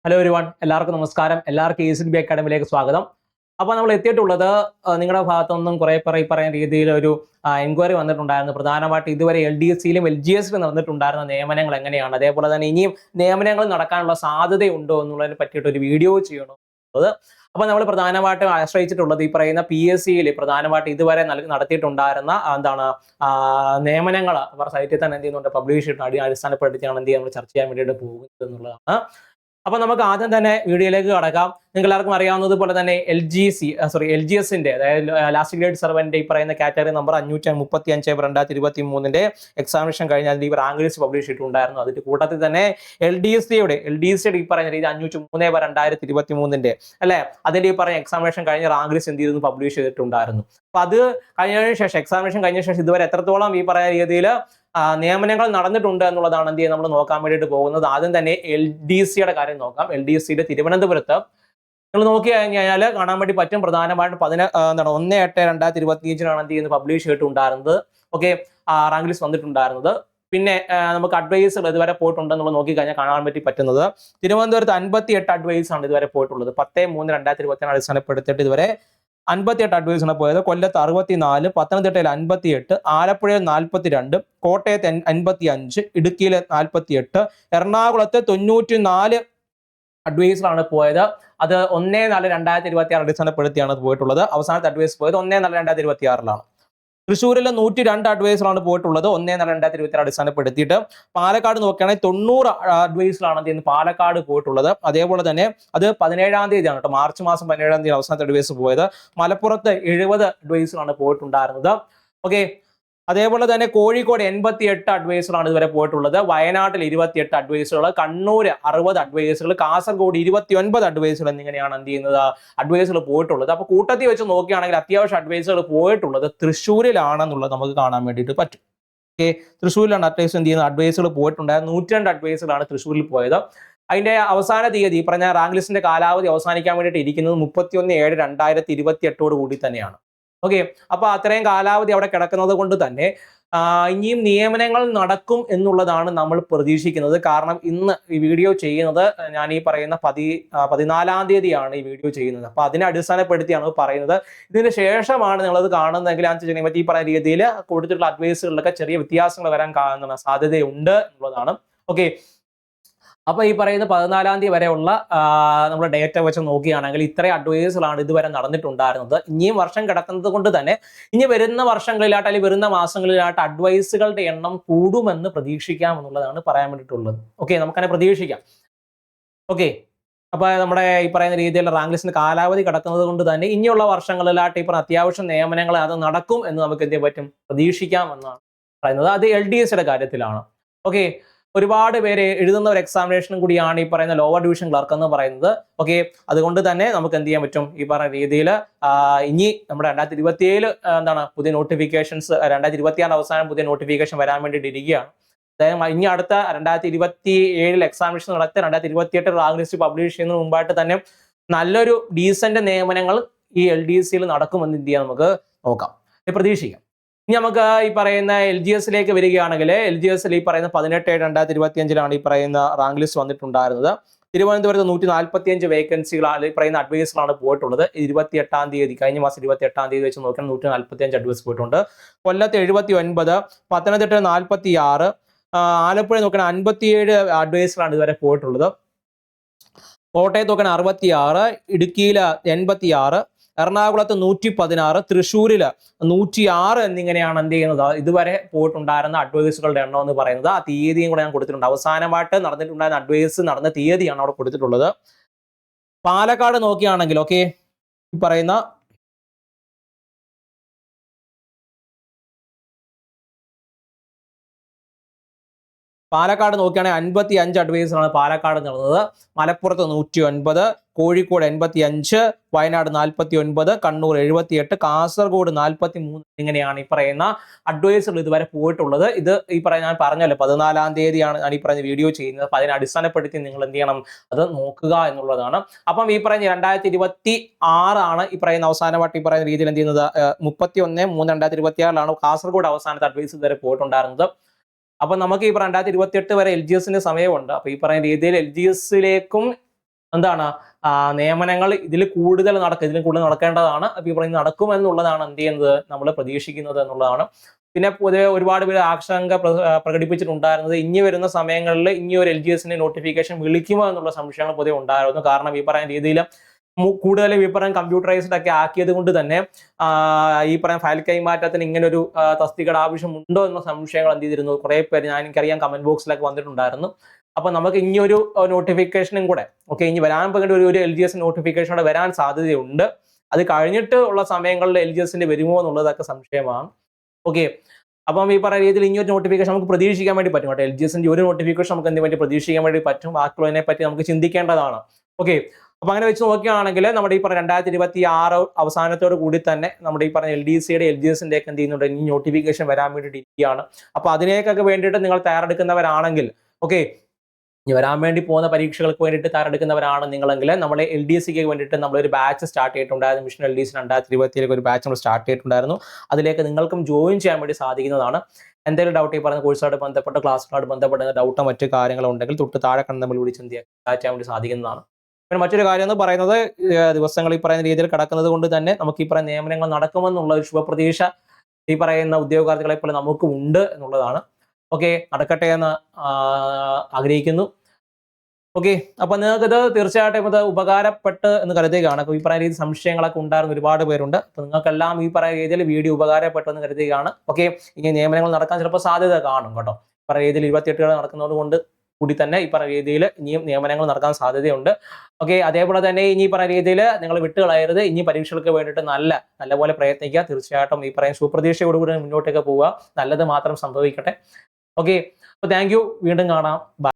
Hello everyone, എല്ലാവർക്കും നമസ്കാരം. എല്ലാവർക്കും ECB അക്കാഡമിയിലേക്ക് സ്വാഗതം. അപ്പോൾ നമ്മൾ എത്തിയിട്ടുള്ളത് നിങ്ങളുടെ ഭാഗത്തുനിന്നും കുറേ പേർ ഈ പറയുന്ന രീതിയിൽ ഒരു എൻക്വയറി വന്നിട്ടുണ്ടായിരുന്നു. പ്രധാനമായിട്ട് ഇതുവരെ LDSയിലും LGSയിലും നടന്നിട്ടുണ്ടായിരുന്ന നിയമനങ്ങൾ എങ്ങനെയാണ്, അതേപോലെ തന്നെ ഇനിയും നിയമനങ്ങൾ നടക്കാനുള്ള സാധ്യതയുണ്ടോ എന്നുള്ളതിനെ പറ്റിയിട്ട് ഒരു വീഡിയോ ചെയ്യണം. അപ്പോൾ നമ്മൾ പ്രധാനമായിട്ടും ആശ്രയിച്ചിട്ടുള്ളത് ഈ പറയുന്ന PSCയിൽ പ്രധാനമായിട്ട് ഇതുവരെ നടത്തിയിട്ടുണ്ടായിരുന്ന നിയമനങ്ങൾ അവർ സൈറ്റിൽ തന്നെ എന്ത് ചെയ്യുന്നുണ്ട്, പബ്ലിഷ് ചെയ്തിട്ട് അടിസ്ഥാനപ്പെടുത്തിയാണ് എന്ത് ചെയ്യാൻ നമ്മൾ ചർച്ച ചെയ്യാൻ വേണ്ടിയിട്ട് പോകുന്നത് എന്നുള്ളതാണ്. അപ്പോൾ നമുക്ക് ആദ്യം തന്നെ വീഡിയോയിലേക്ക് കടക്കാം. നിങ്ങൾക്ക് എല്ലാവർക്കും അറിയാവുന്നതുപോലെ തന്നെ LGSന്റെ അതായത് ലാസ്റ്റ് ഗ്രേഡ് സർവന്റ് ഈ പറയുന്ന കാറ്റഗറി നമ്പർ 535/2023 എക്സാമിനേഷൻ കഴിഞ്ഞാൽ ഈ റാങ്ക് ലിസ്റ്റ് പബ്ലിഷ് ചെയ്തിട്ടുണ്ടായിരുന്നു. അതിന്റെ കൂട്ടത്തിൽ തന്നെ LDSയുടെ ഈ പറയുന്ന രീതി 503/2023 അല്ലെ, അതിന്റെ ഈ പറയുന്ന എക്സാമിനേഷൻ കഴിഞ്ഞ റാങ്ക് ലിസ്റ്റ് എന്ത് ചെയ്തു പബ്ലിഷ് ചെയ്തിട്ടുണ്ടായിരുന്നു. അപ്പൊ അത് കഴിഞ്ഞതിന് ശേഷം എക്സാമിനേഷൻ കഴിഞ്ഞ ശേഷം ഇതുവരെ എത്രത്തോളം ഈ പറയുന്ന രീതിയിൽ നിയമനങ്ങൾ നടന്നിട്ടുണ്ട് എന്നുള്ളതാണ് എന്ത് നമ്മൾ നോക്കാൻ വേണ്ടിയിട്ട് പോകുന്നത്. ആദ്യം തന്നെ LDCയുടെ കാര്യം നോക്കാം. LDCയുടെ തിരുവനന്തപുരത്ത് നിങ്ങൾ നോക്കി കഴിഞ്ഞാൽ കാണാൻ വേണ്ടി പറ്റും. പ്രധാനമായിട്ടും 1/8/2025 എന്ത് ചെയ്യുന്നത് പബ്ലിഷ് ചെയ്തിട്ടുണ്ടായിരുന്നത്. ഓക്കെ, റാങ്ക് ലിസ്റ്റ് വന്നിട്ടുണ്ടായിരുന്നത്. പിന്നെ നമുക്ക് അഡ്വൈസുകൾ ഇതുവരെ പോയിട്ടുണ്ടെന്നുള്ളത് നോക്കിക്കഴിഞ്ഞാൽ കാണാൻ വേണ്ടി പറ്റുന്നത് തിരുവനന്തപുരത്ത് 58 അഡ്വൈസ് ആണ് ഇതുവരെ പോയിട്ടുള്ളത്. 10/3/2024 അടിസ്ഥാനപ്പെടുത്തിയിട്ട് ഇതുവരെ 58 അഡ്വൈസാണ് പോയത്. കൊല്ലത്ത് 64, പത്തനംതിട്ടയിൽ 58, ആലപ്പുഴയിൽ 42, കോട്ടയത്ത് 55, ഇടുക്കിയിൽ 48, എറണാകുളത്ത് 94 അഡ്വൈസിലാണ് പോയത്. അത് 1/4/2026 അടിസ്ഥാനപ്പെടുത്തിയാണ് പോയിട്ടുള്ളത്. അവസാനത്തെ അഡ്വൈസ് പോയത് 1/4/2026 തൃശ്ശൂരിൽ 102 അഡ്വൈസിലാണ് പോയിട്ടുള്ളത് 1/4/2026 അടിസ്ഥാനപ്പെടുത്തിയിട്ട്. പാലക്കാട് നോക്കുകയാണെങ്കിൽ 90 അഡ്വൈസിലാണ് പാലക്കാട് പോയിട്ടുള്ളത്. അതേപോലെ തന്നെ അത് 17-ാം തീയതിയാണ് കേട്ടോ, മാർച്ച് മാസം 17-ാം തീയതി അവസാനത്തെ അഡ്വൈസ് പോയത്. മലപ്പുറത്ത് 70 അഡ്വൈസിലാണ് പോയിട്ടുണ്ടായിരുന്നത്. ഓക്കെ, അതേപോലെ തന്നെ കോഴിക്കോട് 88 അഡ്വൈസുകളാണ് ഇതുവരെ പോയിട്ടുള്ളത്. വയനാട്ടിൽ 28 അഡ്വൈസുകൾ, കണ്ണൂർ 60 അഡ്വൈസുകൾ, കാസർഗോഡ് 29 അഡ്വൈസുകൾ എന്നിങ്ങനെയാണ് എന്ത് ചെയ്യുന്നത് അഡ്വൈസുകൾ പോയിട്ടുള്ളത്. അപ്പൊ കൂട്ടത്തിൽ വെച്ച് നോക്കുകയാണെങ്കിൽ അത്യാവശ്യം അഡ്വൈസുകൾ പോയിട്ടുള്ളത് തൃശ്ശൂരിലാണെന്നുള്ളത് നമുക്ക് കാണാൻ വേണ്ടിയിട്ട് പറ്റും. ഓക്കെ, തൃശ്ശൂരിലാണ് അത്യാവശ്യം എന്ത് ചെയ്യുന്നത് അഡ്വൈസുകൾ പോയിട്ടുണ്ടായത്. 102 അഡ്വൈസുകളാണ് തൃശ്ശൂരിൽ പോയത്. അതിന്റെ അവസാന തീയതി പറഞ്ഞ റാങ്ക് ലിസ്റ്റിന്റെ കാലാവധി അവസാനിക്കാൻ വേണ്ടിയിട്ട് ഇരിക്കുന്നത് 31/7/2028 കൂടി തന്നെയാണ്. ഓക്കെ, അപ്പൊ അത്രയും കാലാവധി അവിടെ കിടക്കുന്നത് കൊണ്ട് തന്നെ ഇനിയും നിയമനങ്ങൾ നടക്കും എന്നുള്ളതാണ് നമ്മൾ പ്രതീക്ഷിക്കുന്നത്. കാരണം ഇന്ന് ഈ വീഡിയോ ചെയ്യുന്നത് ഞാൻ ഈ പറയുന്ന 14-ാം തീയതിയാണ് ഈ വീഡിയോ ചെയ്യുന്നത്. അപ്പൊ അതിനെ അടിസ്ഥാനപ്പെടുത്തിയാണ് പറയുന്നത്. ഇതിന് ശേഷമാണ് നിങ്ങളത് കാണുന്നതെങ്കിൽ ഈ പറയുന്ന രീതിയിൽ കൊടുത്തിട്ടുള്ള അഡ്വൈസുകളിലൊക്കെ ചെറിയ വ്യത്യാസങ്ങൾ വരാൻ സാധ്യതയുണ്ട് എന്നുള്ളതാണ്. ഓക്കെ, അപ്പൊ ഈ പറയുന്ന 14-ാം തീയതി വരെയുള്ള നമ്മുടെ ഡേറ്റ വെച്ച് നോക്കുകയാണെങ്കിൽ ഇത്രയും അഡ്വൈസുകളാണ് ഇതുവരെ നടന്നിട്ടുണ്ടായിരുന്നത്. ഇനിയും വർഷം കിടക്കുന്നത് കൊണ്ട് തന്നെ ഇനി വരുന്ന വർഷങ്ങളിലായിട്ട് അല്ലെങ്കിൽ വരുന്ന മാസങ്ങളിലായിട്ട് അഡ്വൈസുകളുടെ എണ്ണം കൂടുമെന്ന് പ്രതീക്ഷിക്കാം എന്നുള്ളതാണ് പറയാൻ വേണ്ടിയിട്ടുള്ളത്. ഓക്കെ, നമുക്കതിനെ പ്രതീക്ഷിക്കാം. ഓക്കെ, അപ്പൊ നമ്മുടെ ഈ പറയുന്ന രീതിയിൽ റാങ്ക് ലിസ്റ്റിന്റെ കാലാവധി കിടക്കുന്നത് കൊണ്ട് തന്നെ ഇനിയുള്ള വർഷങ്ങളിലായിട്ട് ഈ അത്യാവശ്യം നിയമനങ്ങൾ അത് നടക്കും എന്ന് നമുക്ക് എന്ത് പറ്റും പ്രതീക്ഷിക്കാം എന്നാണ് പറയുന്നത്. അത് LDSയുടെ കാര്യത്തിലാണ്. ഓക്കെ, ഒരുപാട് പേര് എഴുതുന്ന ഒരു എക്സാമിനേഷനും കൂടിയാണ് ഈ പറയുന്ന ലോവർ ഡിവിഷൻ ക്ലർക്ക് എന്ന് പറയുന്നത്. ഓക്കെ, അതുകൊണ്ട് തന്നെ നമുക്ക് എന്ത് ചെയ്യാൻ പറ്റും ഈ പറയുന്ന രീതിയിൽ ഇനി നമ്മുടെ 2027 പുതിയ നോട്ടിഫിക്കേഷൻസ് 2026 അവസാനം പുതിയ നോട്ടിഫിക്കേഷൻ വരാൻ വേണ്ടിയിട്ട് ഇരിക്കുകയാണ്. അതായത് ഇനി അടുത്ത 2027 എക്സാമിനേഷൻ നടത്തി 2028 റാങ്ക് ലിസ്റ്റ് പബ്ലിഷ് ചെയ്യുന്നതിന് മുമ്പായിട്ട് തന്നെ നല്ലൊരു ഡീസന്റ് നിയമനങ്ങൾ ഈ LDSയിൽ നടക്കുമെന്ന് എന്ത് ചെയ്യാം നമുക്ക് നോക്കാം, പ്രതീക്ഷിക്കാം. ഇനി നമുക്ക് ഈ പറയുന്ന LGSയിലേക്ക് വരികയാണെങ്കിൽ LGSയിൽ ഈ പറയുന്ന 18/7/2025 ഈ പറയുന്ന റാങ്ക് ലിസ്റ്റ് വന്നിട്ടുണ്ടായിരുന്നത്. തിരുവനന്തപുരത്ത് 145 വേക്കൻസികൾ ഈ പറയുന്ന അഡ്വൈസുകളാണ് പോയിട്ടുള്ളത്. 28-ാം തീയതി കഴിഞ്ഞ മാസം 28-ാം തീയതി വെച്ച് നോക്കിയാൽ 145 അഡ്വൈസ് പോയിട്ടുണ്ട്. കൊല്ലത്ത് 79, പത്തനംതിട്ട 46, ആലപ്പുഴ നോക്കാൻ 57 അഡ്വൈസുകളാണ് ഇതുവരെ പോയിട്ടുള്ളത്. കോട്ടയത്ത് നോക്കാൻ 66, ഇടുക്കിയിൽ 86, എറണാകുളത്ത് 116, തൃശ്ശൂരിൽ 106 എന്നിങ്ങനെയാണ് എന്ത് ചെയ്യുന്നത് ഇതുവരെ പോയിട്ടുണ്ടായിരുന്ന അഡ്വൈസുകളുടെ എണ്ണം എന്ന് പറയുന്നത്. ആ തീയതിയും കൂടെ ഞാൻ കൊടുത്തിട്ടുണ്ട്. അവസാനമായിട്ട് നടന്നിട്ടുണ്ടായിരുന്ന അഡ്വൈസ് നടന്ന തീയതിയാണ് അവിടെ കൊടുത്തിട്ടുള്ളത്. പാലക്കാട് നോക്കിയാണെങ്കിൽ ഓക്കെ, ഈ പറയുന്ന പാലക്കാട് നോക്കുകയാണെങ്കിൽ 55 അഡ്വൈസാണ് പാലക്കാട് നടന്നത്. മലപ്പുറത്ത് 109, കോഴിക്കോട് 85, വയനാട് 49, കണ്ണൂർ 78, കാസർഗോഡ് 43 ഇങ്ങനെയാണ് ഈ പറയുന്ന അഡ്വൈസുകൾ ഇതുവരെ പോയിട്ടുള്ളത്. ഇത് ഈ പറയുന്ന ഞാൻ പറഞ്ഞല്ലോ 14-ാം തീയതിയാണ് ഞാൻ ഈ പറയുന്ന വീഡിയോ ചെയ്യുന്നത്. അപ്പൊ അതിനെ അടിസ്ഥാനപ്പെടുത്തി നിങ്ങൾ എന്ത് ചെയ്യണം അത് നോക്കുക എന്നുള്ളതാണ്. അപ്പം ഈ പറയുന്ന 2026 ഈ പറയുന്ന അവസാനമായിട്ട് ഈ പറയുന്ന രീതിയിൽ എന്ത് ചെയ്യുന്നത് 31/3/2026 കാസർഗോഡ് അവസാനത്തെ അഡ്വൈസ് ഇതുവരെ പോയിട്ടുണ്ടായിരുന്നത്. അപ്പൊ നമുക്ക് ഈ 2028 വരെ LGSന്റെ സമയമുണ്ട്. അപ്പൊ ഈ പറയുന്ന രീതിയിൽ LGSയിലേക്കും എന്താണ് നിയമനങ്ങൾ ഇതിൽ കൂടുതൽ നടക്കേണ്ടതാണ്. അപ്പോൾ ഈ പറയുന്നത് നടക്കുമെന്നുള്ളതാണ് എന്ത് ചെയ്യുന്നത് നമ്മൾ പ്രതീക്ഷിക്കുന്നത് എന്നുള്ളതാണ്. പിന്നെ പൊതുവെ ഒരുപാട് പേര് ആശങ്ക പ്രകടിപ്പിച്ചിട്ടുണ്ടായിരുന്നത് ഇനി വരുന്ന സമയങ്ങളിൽ ഇനി ഒരു LGSന്റെ നോട്ടിഫിക്കേഷൻ വിളിക്കുമോ എന്നുള്ള സംശയങ്ങൾ പൊതുവെ ഉണ്ടായിരുന്നു. കാരണം ഈ പറയുന്ന രീതിയിൽ കൂടുതൽ ഈ പറയുന്ന കമ്പ്യൂട്ടറൈസ്ഡ് ഒക്കെ ആക്കിയത് കൊണ്ട് തന്നെ ഈ പറയുന്ന ഫയൽ കൈമാറ്റത്തിന് ഇങ്ങനെ ഒരു തസ്തികയുടെ ആവശ്യമുണ്ടോ എന്ന സംശയങ്ങൾ എന്ത് ചെയ്തിരുന്നു കുറെ പേര് എനിക്കറിയാം കമന്റ് ബോക്സിലൊക്കെ വന്നിട്ടുണ്ടായിരുന്നു. അപ്പൊ നമുക്ക് ഇനി ഒരു നോട്ടിഫിക്കേഷനും കൂടെ ഇനി വരാൻ പോകുന്ന ഒരു LGS നോട്ടിഫിക്കേഷൻ കൂടെ വരാൻ സാധ്യതയുണ്ട്. അത് കഴിഞ്ഞിട്ട് ഉള്ള സമയങ്ങളിൽ LGSന്റെ വരുമോ എന്നുള്ളതൊക്കെ സംശയമാണ്. അപ്പം ഈ പറയുന്ന രീതിയിൽ ഇനി ഒരു നോട്ടിഫിക്കേഷൻ നമുക്ക് പ്രതീക്ഷിക്കാൻ വേണ്ടി പറ്റും കേട്ടോ. LGSന്റെ ഒരു നോട്ടിഫിക്കേഷൻ നമുക്ക് എന്തിനു വേണ്ടി പ്രതീക്ഷിക്കാൻ വേണ്ടി പറ്റും, ബാക്കിയുള്ളതിനെ പറ്റി നമുക്ക് ചിന്തിക്കേണ്ടതാണ്. അപ്പൊ അങ്ങനെ വെച്ച് നോക്കുകയാണെങ്കിൽ നമ്മുടെ ഈ പറഞ്ഞ 2026 അവസാനത്തോട് കൂടി തന്നെ നമ്മുടെ ഈ പറഞ്ഞ LDCയുടെ LGSന്റെ ഒക്കെ എന്ത് ചെയ്യുന്നുണ്ട് ഇനി നോട്ടിഫിക്കേഷൻ വരാൻ വേണ്ടിയിട്ട് ഇരിക്കുകയാണ്. അപ്പൊ അതിനേക്കൊക്കെ വേണ്ടിയിട്ട് നിങ്ങൾ തയ്യാറെടുക്കുന്നവരാണെങ്കിൽ ഇനി വരാൻ വേണ്ടി പോകുന്ന പരീക്ഷകൾക്ക് വേണ്ടിയിട്ട് തയ്യാറെടുക്കുന്നവരാണ് നിങ്ങളെങ്കിൽ നമ്മുടെ LDCക്ക് വേണ്ടിയിട്ട് നമ്മളൊരു ബാച്ച് സ്റ്റാർട്ട് ചെയ്തിട്ടുണ്ടായിരുന്നു. മിഷൻ LDC 2027 ഒരു ബാച്ച് നമ്മൾ സ്റ്റാർട്ട് ചെയ്തിട്ടുണ്ടായിരുന്നു. അതിലേക്ക് നിങ്ങൾക്കും ജോയിൻ ചെയ്യാൻ വേണ്ടി സാധിക്കുന്നതാണ്. എന്തെങ്കിലും ഡൗട്ട് ഈ പറയുന്ന കോഴ്സുമായിട്ട് ബന്ധപ്പെട്ട ക്ലാസ്സുകളായിട്ട് ബന്ധപ്പെട്ട ഡൗട്ടോ മറ്റു കാര്യങ്ങളോ ഉണ്ടെങ്കിൽ തൊട്ട് താഴെ കണ്ട് നമ്മൾ വിളിച്ച് എന്ത് ചെയ്യാൻ വേണ്ടി സാധിക്കുന്നതാണ്. പിന്നെ മറ്റൊരു കാര്യം എന്ന് പറയുന്നത് ദിവസങ്ങൾ ഈ പറയുന്ന രീതിയിൽ കിടക്കുന്നത് കൊണ്ട് തന്നെ നമുക്ക് ഈ പറയുന്ന നിയമനങ്ങൾ നടക്കുമെന്നുള്ള ഒരു ശുഭപ്രതീക്ഷ ഈ പറയുന്ന ഉദ്യോഗാർത്ഥികളെ പോലെ നമുക്ക് ഉണ്ട് എന്നുള്ളതാണ്. നടക്കട്ടെ എന്ന് ആഗ്രഹിക്കുന്നു. അപ്പൊ നിങ്ങൾക്ക് ഇത് തീർച്ചയായിട്ടും ഇത് ഉപകാരപ്പെട്ട് എന്ന് കരുതുകയാണ്. അപ്പൊ ഈ പറയുന്ന രീതി സംശയങ്ങളൊക്കെ ഉണ്ടായിരുന്ന ഒരുപാട് പേരുണ്ട്. അപ്പൊ നിങ്ങൾക്കെല്ലാം ഈ പറയുന്ന രീതിയിൽ വീഡിയോ ഉപകാരപ്പെട്ടു എന്ന് കരുതുകയാണ്. ഇനി നിയമനങ്ങൾ നടക്കാൻ ചിലപ്പോൾ സാധ്യത കാണും കേട്ടോ. പറയുന്ന രീതിയിൽ 28 നടക്കുന്നത് കൊണ്ട് കൂടി തന്നെ ഈ പറയുന്ന രീതിയിൽ ഇനിയും നിയമനങ്ങൾ നടക്കാൻ സാധ്യതയുണ്ട്. അതേപോലെ തന്നെ ഇനി പറയുന്ന രീതിയിൽ നിങ്ങൾ വിട്ടുകളയരുത്. ഇനി പരീക്ഷകൾക്ക് വേണ്ടിയിട്ട് നല്ലപോലെ പ്രയത്നിക്കുക. തീർച്ചയായിട്ടും ഈ പറയുന്ന സുപ്രതീക്ഷയോടുകൂടി മുന്നോട്ടേക്ക് പോവുക. നല്ലത് മാത്രം സംഭവിക്കട്ടെ. അപ്പൊ താങ്ക് യു. വീണ്ടും കാണാം. ബൈ.